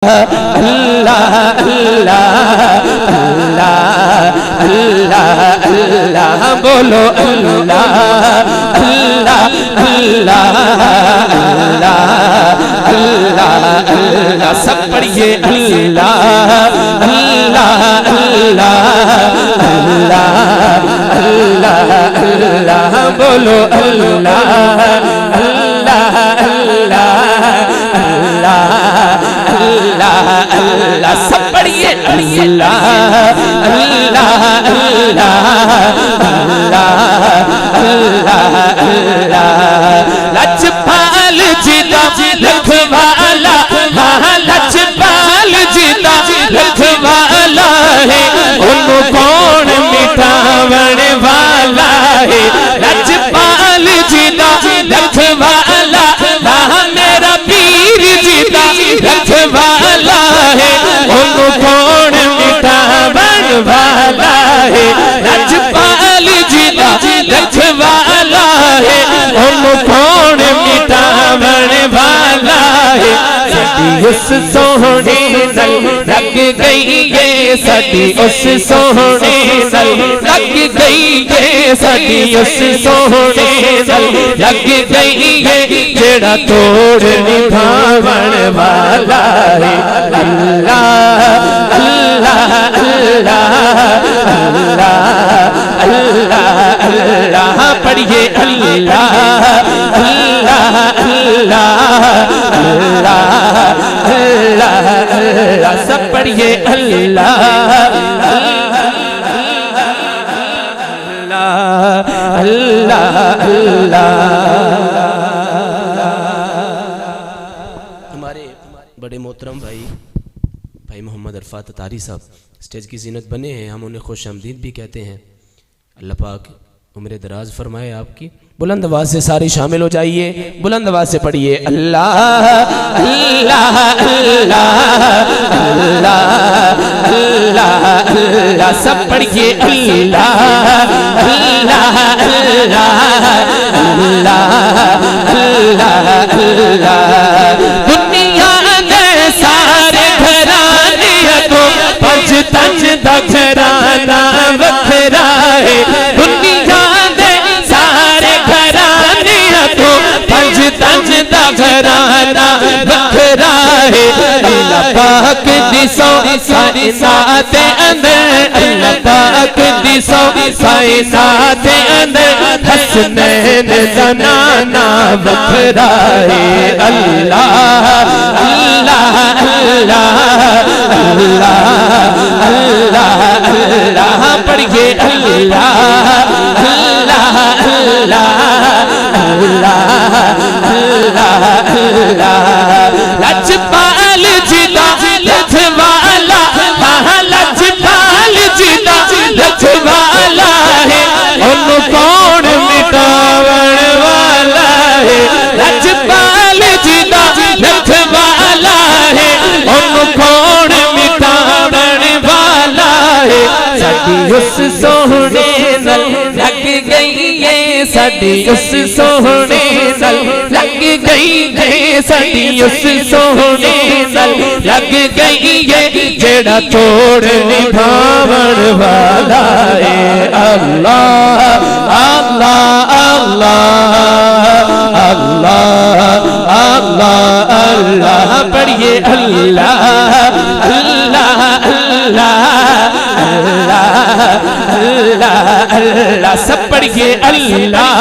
अल्लाह अल्लाह अल्लाह अल्लाह अल्लाह बोलो अल्लाह अल्लाह अल्लाह अल्लाह अल्लाह अल्लाह सब पढ़िए अल्लाह अल्लाह अल्लाह अल्लाह अल्लाह अल्लाह बोलो अल्लाह अल्लाह अल्लाह अल्लाह अल्लाह सब पढ़िए अल्लाह अल्लाह अल्लाह अल्लाह अल्लाह अल्लाह लजपाल जीता रखवाला हाँ लजपाल जीता रखवाला है उनको कौन मिटावण वाला है लजपाल जीता रखवाला हाँ मेरा पीर जीता रखवाला है उनको कौन मिटावण वाला है लजपाल जीता रखवाला है उनको कौन मिटावण वाला है सदी उस सोहने नल लग गई ये सदी उस सोहने नल लग गई ये सदी उस सोहने नल लग गई ये जेड़ा तोड़ निभावण वाला है अल्लाह अल्लाह अल्लाह अल्लाह अल्लाह अल्लाह पढ़िए अल्लाह अल्लाह अल्लाह अल्लाह अल्लाह अल्लाह सब पढ़िए अल्लाह अल्लाह अल्लाह। हमारे बड़े मोहतरम भाई मोहम्मद अरफात अतारी साहब स्टेज की जीनत बने हैं, हम उन्हें खुश आमदीद भी कहते हैं। अल्लाह पाक उम्र दराज फरमाए आपकी। बुलंद आवाज से सारे शामिल हो जाइए, बुलंद आवाज से पढ़िए अल्लाह अल्लाह अल्लाह अल्लाह अल्लाह अल्लाह सब पढ़िए अल्लाह अल्लाह अल्लाह अल्लाह अल्लाह। दुनिया ने सारे घराने को पंज तंज दा घराना वखरा है, दुनिया ने सारे घराने को पंज तंज दा घराना वखरा है। अल्लाह पाक दी सौ कायनात अंदर अल्लाह पाक दी सौ कायनात अंदर हसनैन ज़नाना वखरा है अल्लाह अल्लाह अल्लाह अल्लाह अल्लाह अल्लाह पढ़िए अल्लाह अल्लाह अल्लाह अल्लाह अल्लाह अल्लाह। लजपाल जीता रखवाला हाँ लजपाल जीता रखवाला है उनको कौन मिटावण वाला है लजपाल जीता रखवाला है उनको कौन मिटावण वाला है। सदी उस सोहने नल लग गई ये सदी उस सोहने नल लग गई ये सदी उस सोहने नल लग गई ये जेड़ा तोड़ निभावण वाला है अल्लाह अल्लाह अल्लाह अल्लाह अल्लाह अल्लाह पढ़िए अल्लाह अल्लाह अल्लाह अल्लाह अल्लाह अल्लाह सब पढ़िए अल्लाह